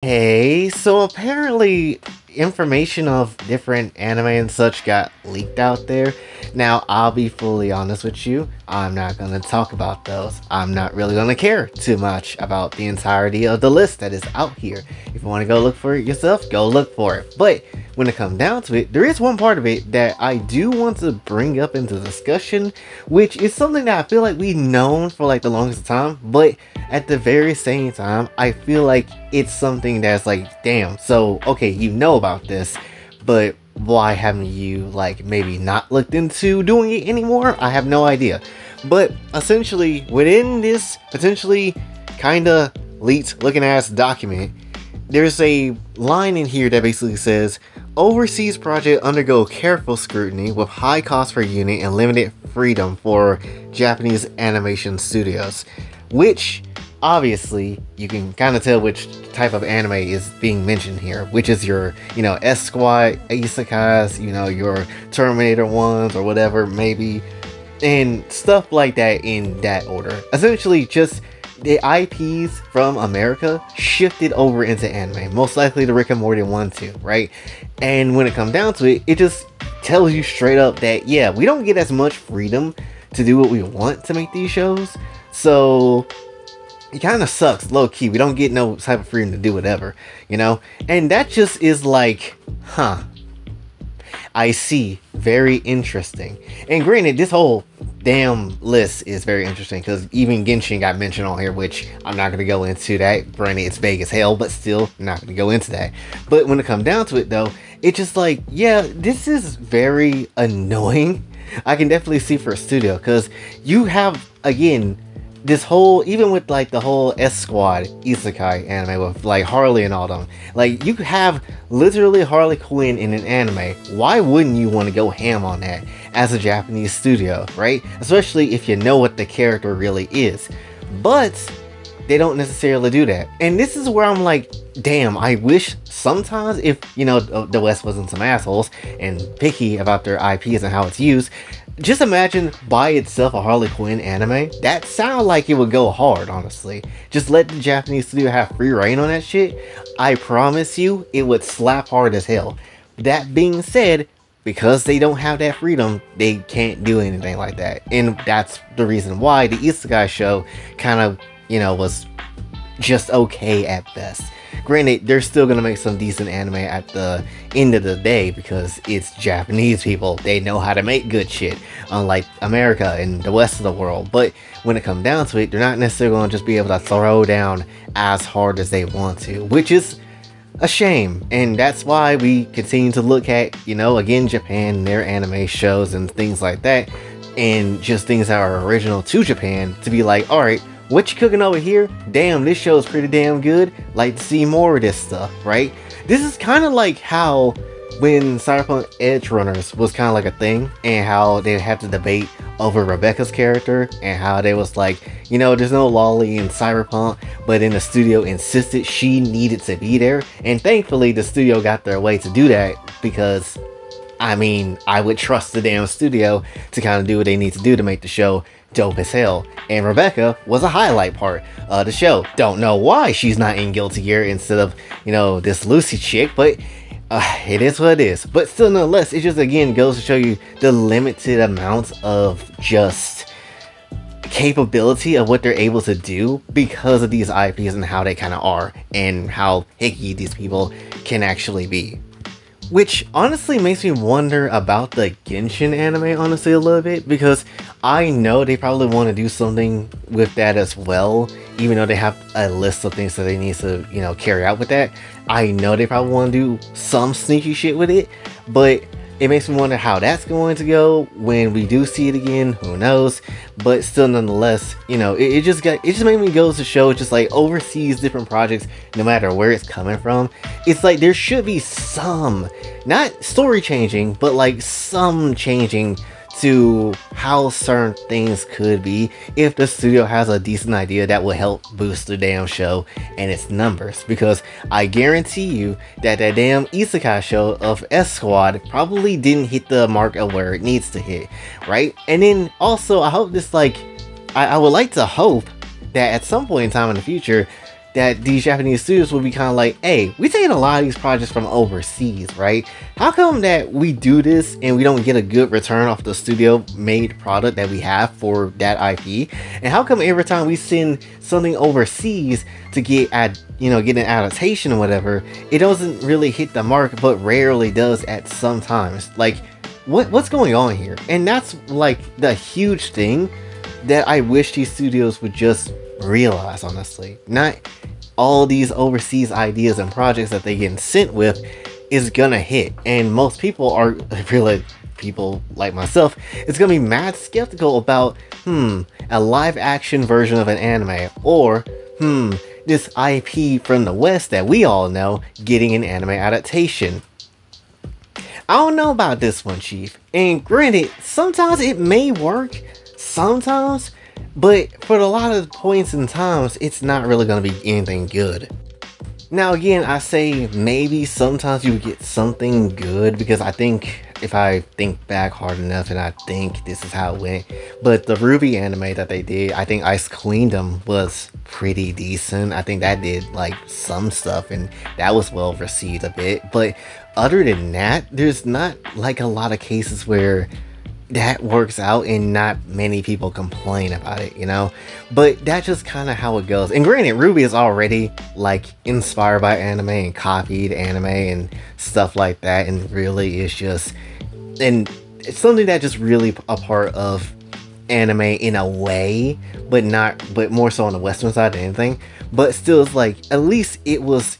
Hey, so apparently information of different anime and such got leaked out there. Now, I'll be fully honest with you, I'm not going to talk about those. I'm not really going to care too much about the entirety of the list that is out here. If you want to go look for it yourself, go look for it. But when it comes down to it, there is one part of it that I do want to bring up into discussion, which is something that I feel like we've known for like the longest time, but at the very same time, I feel like it's something that's like, damn, so okay, you know about this, but why haven't you like maybe not looked into doing it anymore? I have no idea. But essentially, within this potentially kinda leaked looking ass document, there's a line in here that basically says overseas project undergo careful scrutiny with high cost per unit and limited freedom for Japanese animation studios, which obviously you can kind of tell which type of anime is being mentioned here, which is your S Squad isekais, your Terminator ones or whatever maybe, and stuff like that in that order. Essentially just the IPs from America shifted over into anime, most likely the Rick and Morty 1-2, right? And when it comes down to it, it just tells you straight up that, yeah, we don't get as much freedom to do what we want to make these shows. So it kind of sucks, low key. We don't get no type of freedom to do whatever, And that just is like, huh. I see. Very interesting. And granted, this whole damn list is very interesting because even Genshin got mentioned on here, which I'm not going to go into that. Granted, it's vague as hell, but still not going to go into that. But when it comes down to it, though, it's just like, yeah, this is very annoying. I can definitely see for a studio because you have, again, this whole, even with like the whole S Squad isekai anime with like Harley and all them, like you have literally Harley Quinn in an anime. Why wouldn't you want to go ham on that as a Japanese studio, right? Especially if you know what the character really is. But they don't necessarily do that. And this is where I'm like, damn, I wish sometimes if, the West wasn't some assholes and picky about their IPs and how it's used. Just imagine by itself a Harley Quinn anime. That sounds like it would go hard, honestly. Just let the Japanese studio have free reign on that shit. I promise you, it would slap hard as hell. That being said, because they don't have that freedom, they can't do anything like that. And that's the reason why the Isekai show kind of, was just okay at best. Granted, they're still gonna make some decent anime at the end of the day because it's Japanese people. They know how to make good shit, unlike America and the rest of the world. But when it comes down to it, they're not necessarily gonna just be able to throw down as hard as they want to, which is a shame. And that's why we continue to look at, again, Japan and their anime shows and things like that, and just things that are original to Japan to be like, alright, what you cooking over here? Damn, this show is pretty damn good. Like to see more of this stuff, right? This is kind of like how when Cyberpunk Edge Runners was kind of like a thing, and how they had to debate over Rebecca's character, and how they was like, there's no lolly in Cyberpunk, but then the studio insisted she needed to be there, and thankfully the studio got their way to do that because, I mean, I would trust the damn studio to kind of do what they need to do to make the show dope as hell. And Rebecca was a highlight part of the show. Don't know why she's not in Guilty Gear instead of, this Lucy chick, but it is what it is. But still, nonetheless, it just again goes to show you the limited amount of just capability of what they're able to do because of these IPs and how they kind of are and how picky these people can actually be. Which honestly makes me wonder about the Genshin anime, honestly, a little bit, because I know they probably want to do something with that as well, even though they have a list of things that they need to, carry out with that. I know they probably want to do some sneaky shit with it, but it makes me wonder how that's going to go when we do see it again. Who knows? But still, nonetheless, it just made me go to show just like overseas different projects, no matter where it's coming from. It's like there should be some, not story changing, but like some changing to how certain things could be if the studio has a decent idea that will help boost the damn show and its numbers. Because I guarantee you that damn isekai show of S Squad probably didn't hit the mark of where it needs to hit, right? And then also I hope this, like, I would like to hope that at some point in time in the future that these Japanese studios will be kind of like, hey, we taking a lot of these projects from overseas, right? How come that we do this and we don't get a good return off the studio made product that we have for that IP? And how come every time we send something overseas to get get an adaptation or whatever, it doesn't really hit the mark, but rarely does at some times? Like, what's going on here? And that's like the huge thing that I wish these studios would just realize, honestly. Not all these overseas ideas and projects that they get sent with is gonna hit, and most people are really, people like myself, it's gonna be mad skeptical about a live action version of an anime, or this IP from the West that we all know getting an anime adaptation. I don't know about this one, Chief, and granted, sometimes it may work, sometimes, but for a lot of points and times, it's not really going to be anything good. Now again, I say maybe sometimes you would get something good, because I think, if I think back hard enough, and I think this is how it went, but the RWBY anime that they did, I think Ice Queendom was pretty decent. I think that did like some stuff, and that was well received a bit, but other than that, there's not like a lot of cases where that works out and not many people complain about it, you know? But that's just kind of how it goes. And granted, RWBY is already like inspired by anime and copied anime and stuff like that, and really is just, and it's something that just really a part of anime in a way, but more so on the Western side than anything. But still, it's like, at least it was,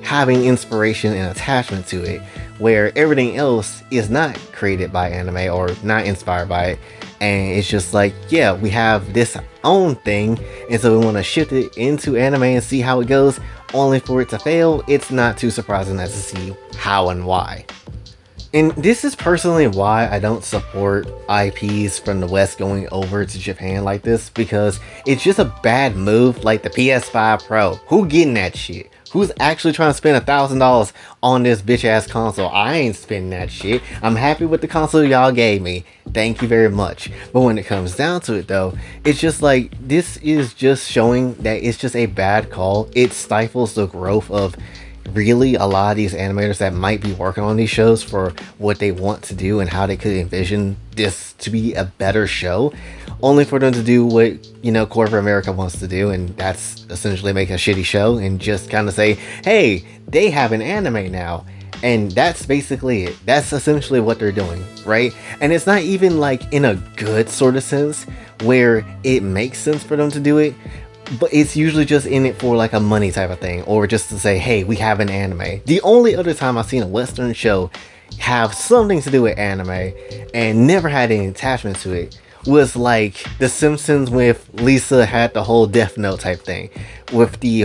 having inspiration and attachment to it, where everything else is not created by anime or not inspired by it, and it's just like, yeah, we have this own thing, and so we want to shift it into anime and see how it goes, only for it to fail. It's not too surprising as to see how and why. And this is personally why I don't support IPs from the West going over to Japan like this, because it's just a bad move. Like the PS5 Pro, who getting that shit? Who's actually trying to spend $1,000 on this bitch ass console? I ain't spending that shit. I'm happy with the console y'all gave me. Thank you very much. But when it comes down to it though, it's just like, this is just showing that it's just a bad call. It stifles the growth of really a lot of these animators that might be working on these shows for what they want to do and how they could envision this to be a better show, only for them to do what corporate America wants to do, and that's essentially make a shitty show and just kind of say, hey, they have an anime now. And that's basically it. That's essentially what they're doing, right? And it's not even like in a good sort of sense where it makes sense for them to do it, but it's usually just in it for like a money type of thing, or just to say, hey, we have an anime. The only other time I've seen a Western show have something to do with anime and never had any attachment to it was like The Simpsons, with Lisa had the whole Death Note type thing with the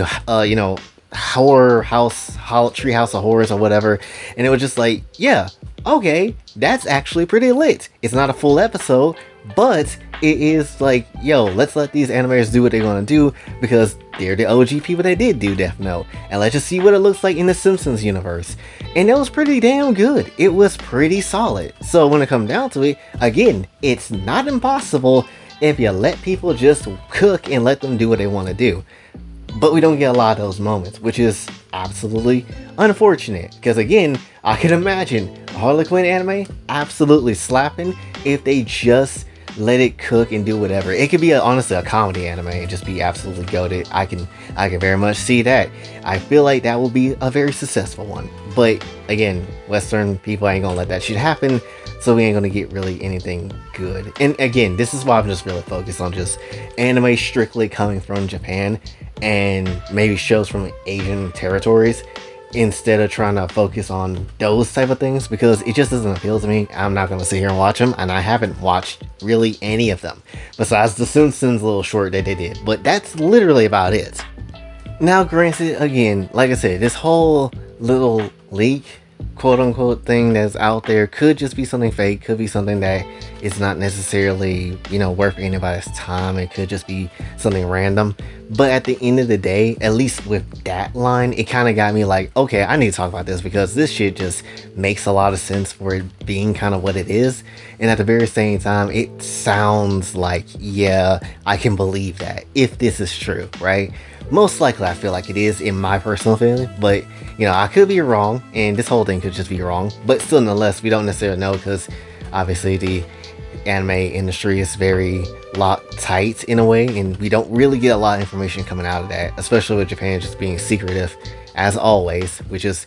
horror house, Treehouse of Horrors or whatever, and it was just like, yeah, okay, that's actually pretty lit. It's not a full episode, but it is like, yo, let's let these animators do what they're gonna do, because they're the OG people that did do Death Note, and let's just see what it looks like in the Simpsons universe. And that was pretty damn good. It was pretty solid. So when it comes down to it, again, it's not impossible if you let people just cook and let them do what they want to do. But we don't get a lot of those moments, which is absolutely unfortunate, because again, I can imagine a Harley Quinn anime absolutely slapping if they just let it cook and do whatever. It could be honestly a comedy anime and just be absolutely goated. I can very much see that. I feel like that will be a very successful one. But again, Western people ain't gonna let that shit happen, so we ain't gonna get really anything good. And again, this is why I'm just really focused on just anime strictly coming from Japan and maybe shows from Asian territories, instead of trying to focus on those type of things, because it just doesn't appeal to me. I'm not going to sit here and watch them, and I haven't watched really any of them besides the Simpsons little short that they did, but that's literally about it. Now granted, again, like I said, this whole little leak quote unquote thing that's out there could just be something fake, could be something that is not necessarily worth anybody's time. It could just be something random, But at the end of the day, at least with that line, it kind of got me like, okay, I need to talk about this because this shit just makes a lot of sense for it being kind of what it is. And at the very same time, it sounds like, yeah, I can believe that if this is true, right? Most likely, I feel like it is in my personal feeling, but I could be wrong, and this whole thing could just be wrong. But still, nonetheless, we don't necessarily know because obviously the anime industry is very locked tight in a way, and we don't really get a lot of information coming out of that, especially with Japan just being secretive as always, which is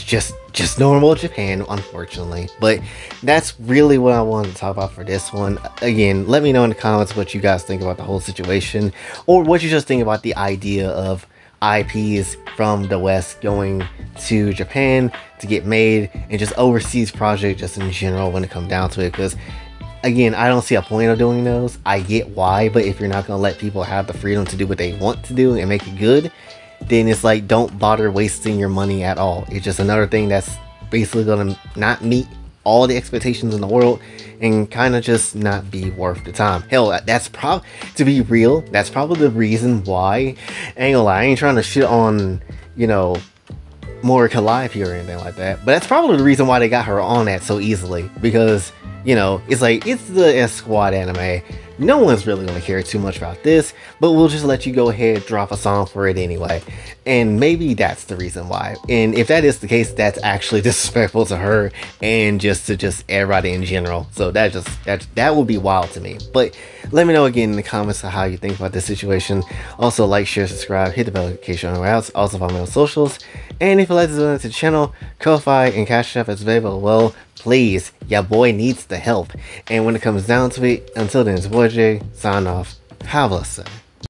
just normal Japan, unfortunately. But that's really what I wanted to talk about for this one. Again, let me know in the comments what you guys think about the whole situation, or what you just think about the idea of IPs from the West going to Japan to get made, and just overseas project just in general when it comes down to it. Because again, I don't see a point of doing those. I get why, but if you're not going to let people have the freedom to do what they want to do and make it good, then it's like, don't bother wasting your money at all. It's just another thing that's basically going to not meet all the expectations in the world and kind of just not be worth the time. Hell, that's probably, to be real, that's probably the reason why, I ain't gonna lie, I ain't trying to shit on, Morica Live here or anything like that, but that's probably the reason why they got her on that so easily, because, it's like, it's the S Squad anime. No one's really going to care too much about this, but we'll just let you go ahead, drop a song for it anyway. And maybe that's the reason why. And if that is the case, that's actually disrespectful to her and just to everybody in general. So that would be wild to me. But let me know again in the comments how you think about this situation. Also, like, share, subscribe, hit the bell notification on the way out. Also follow me on socials. And if you'd like to donate to the channel, Ko-Fi and Cash App is available. Well, please, your boy needs the help. And when it comes down to it, until then, it's boy Jay, sign off. Have a blessed day.